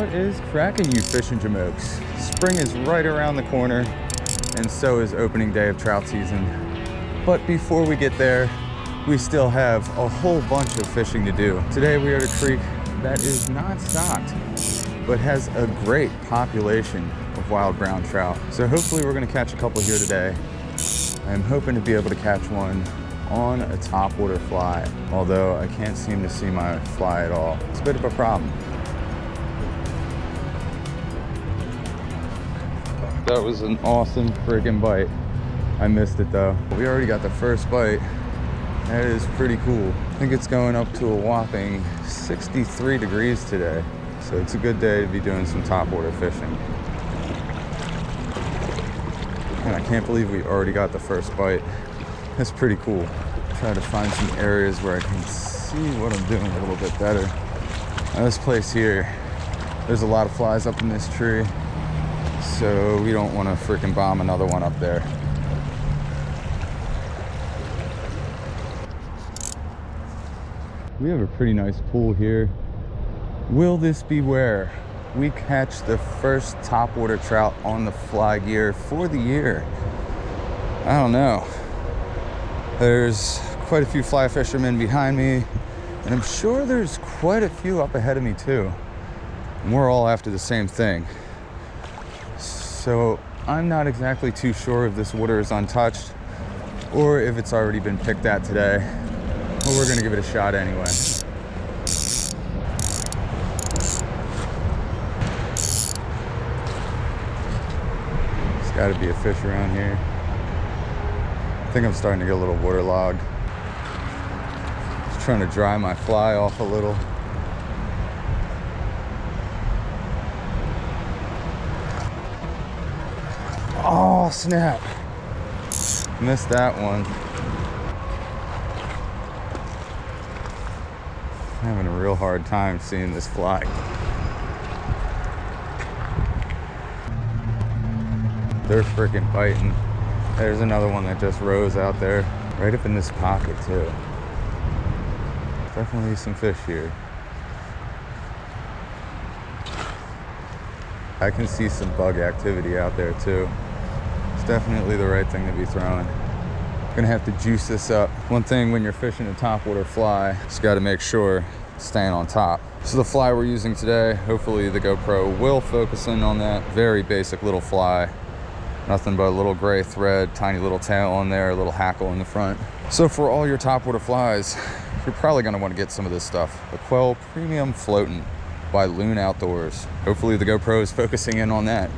What is cracking, you fishing jamokes? Spring is right around the corner, and so is opening day of trout season. But before we get there, we still have a whole bunch of fishing to do. Today we are at a creek that is not stocked, but has a great population of wild brown trout. So hopefully we're gonna catch a couple here today. I'm hoping to be able to catch one on a topwater fly, although I can't seem to see my fly at all. It's a bit of a problem. That was an awesome friggin' bite. I missed it though. We already got the first bite. That is pretty cool. I think it's going up to a whopping 63 degrees today. So it's a good day to be doing some topwater fishing. And I can't believe we already got the first bite. That's pretty cool. Try to find some areas where I can see what I'm doing a little bit better. Now this place here, there's a lot of flies up in this tree. So we don't want to freaking bomb another one up there. We have a pretty nice pool here. Will this be where we catch the first topwater trout on the fly gear for the year? I don't know. There's quite a few fly fishermen behind me, and I'm sure there's quite a few up ahead of me too. And we're all after the same thing. So I'm not exactly too sure if this water is untouched or if it's already been picked at today. But we're gonna give it a shot anyway. There's gotta be a fish around here. I think I'm starting to get a little waterlogged. Just trying to dry my fly off a little. Oh, snap. Missed that one. I'm having a real hard time seeing this fly. They're freaking biting. There's another one that just rose out there, right up in this pocket too. Definitely some fish here. I can see some bug activity out there too. It's definitely the right thing to be throwing. Gonna have to juice this up. One thing when you're fishing a topwater fly, just gotta make sure it's staying on top. So the fly we're using today, hopefully the GoPro will focus in on that. Very basic little fly. Nothing but a little gray thread, tiny little tail on there, a little hackle in the front. So for all your topwater flies, you're probably gonna wanna get some of this stuff. The Quell Premium Floatin' by Loon Outdoors. Hopefully the GoPro is focusing in on that.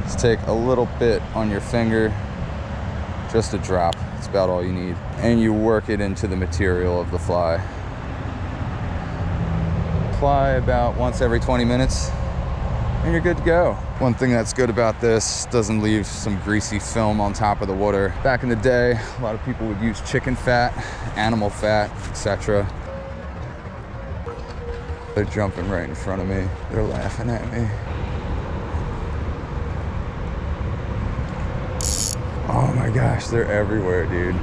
Just take a little bit on your finger, just a drop. That's about all you need. And you work it into the material of the fly. Fly about once every 20 minutes and you're good to go. One thing that's good about this, doesn't leave some greasy film on top of the water. Back in the day, a lot of people would use chicken fat, animal fat, etc. They're jumping right in front of me. They're laughing at me. Oh my gosh, they're everywhere, dude.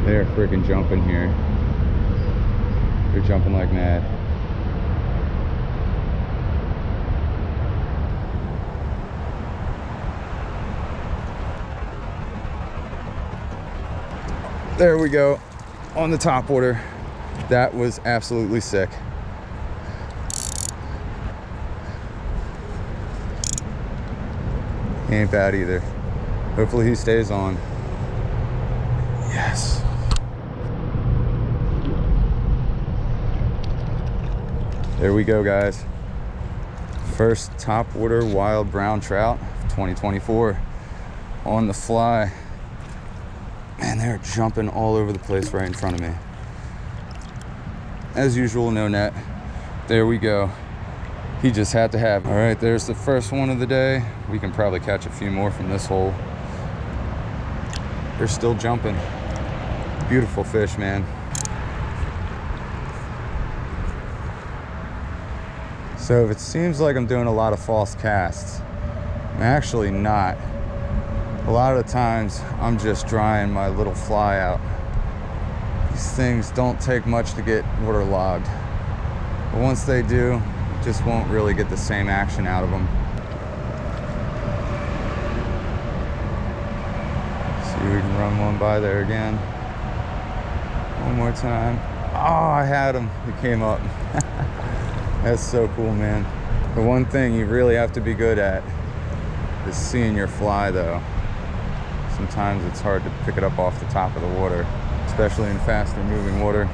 They're freaking jumping here. They're jumping like mad. There we go, on the topwater. That was absolutely sick. He ain't bad either. Hopefully he stays on. Yes. There we go, guys. First topwater wild brown trout of 2024 on the fly. Man, they're jumping all over the place right in front of me. As usual, no net. There we go. He just had to have. All right, there's the first one of the day. We can probably catch a few more from this hole. They're still jumping. Beautiful fish, man. So if it seems like I'm doing a lot of false casts, I'm actually not. A lot of the times I'm just drying my little fly out. These things don't take much to get waterlogged, but once they do, just won't really get the same action out of them. See if we can run one by there again. One more time. Oh, I had him. He came up. That's so cool, man. The one thing you really have to be good at is seeing your fly, though. Sometimes it's hard to pick it up off the top of the water, especially in faster moving water.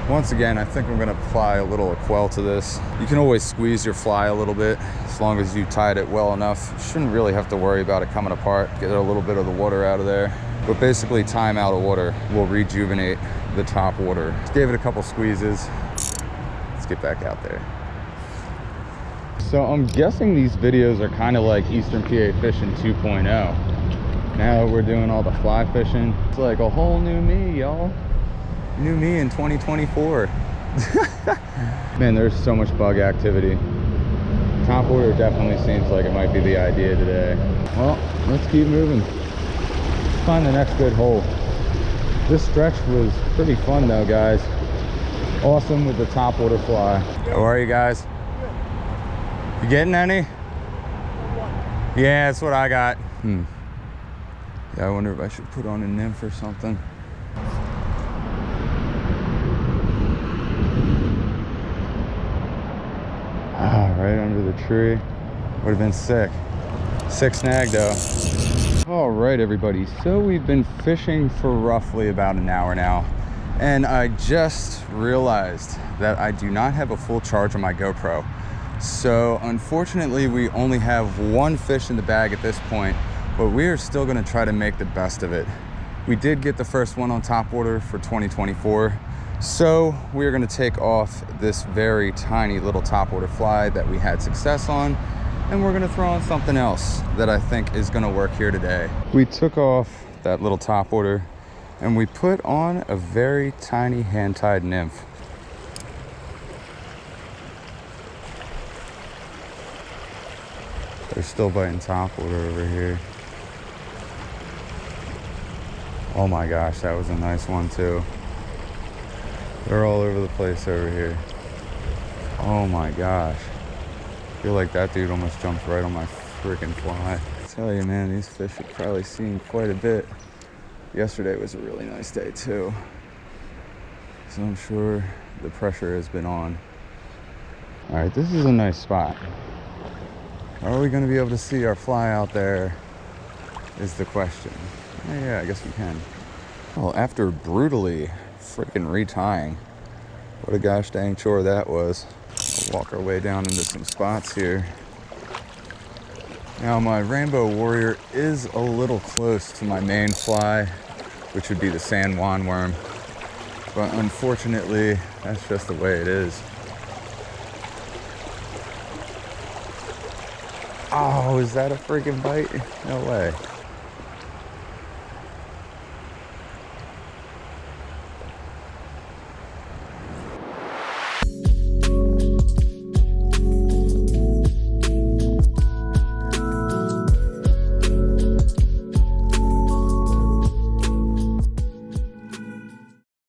Once again, I think I'm gonna apply a little quell to this. You can always squeeze your fly a little bit as long as you tied it well enough. You shouldn't really have to worry about it coming apart. Get a little bit of the water out of there. But basically, time out of water will rejuvenate the top water. Just gave it a couple squeezes. Let's get back out there. So I'm guessing these videos are kind of like Eastern PA Fishing 2.0. Now that we're doing all the fly fishing, it's like a whole new me, y'all. New me in 2024. Man, there's so much bug activity. Top water definitely seems like it might be the idea today. Well, let's keep moving. Let's find the next good hole. This stretch was pretty fun though, guys. Awesome with the top water fly. How are you guys? You getting any? Yeah, that's what I got. Yeah, I wonder if I should put on a nymph or something. Ah, right under the tree. Would have been sick. Sick snag though. All right, everybody. So we've been fishing for roughly about an hour now. And I just realized that I do not have a full charge on my GoPro. So unfortunately, we only have one fish in the bag at this point, but we are still gonna try to make the best of it. We did get the first one on top water for 2024. So we're gonna take off this very tiny little topwater fly that we had success on, and we're gonna throw on something else that I think is gonna work here today. We took off that little topwater and we put on a very tiny hand-tied nymph. They're still biting topwater over here. Oh my gosh, that was a nice one too. They're all over the place over here. Oh my gosh. I feel like that dude almost jumped right on my freaking fly. I tell you, man, these fish have probably seen quite a bit. Yesterday was a really nice day too. So I'm sure the pressure has been on. All right, this is a nice spot. Are we gonna be able to see our fly out there is the question. Yeah, I guess we can. Well, after brutally freaking retying, what a gosh dang chore that was. We'll walk our way down into some spots here. Now my Rainbow Warrior is a little close to my main fly, which would be the San Juan worm. But unfortunately, that's just the way it is. Oh, is that a freaking bite? No way.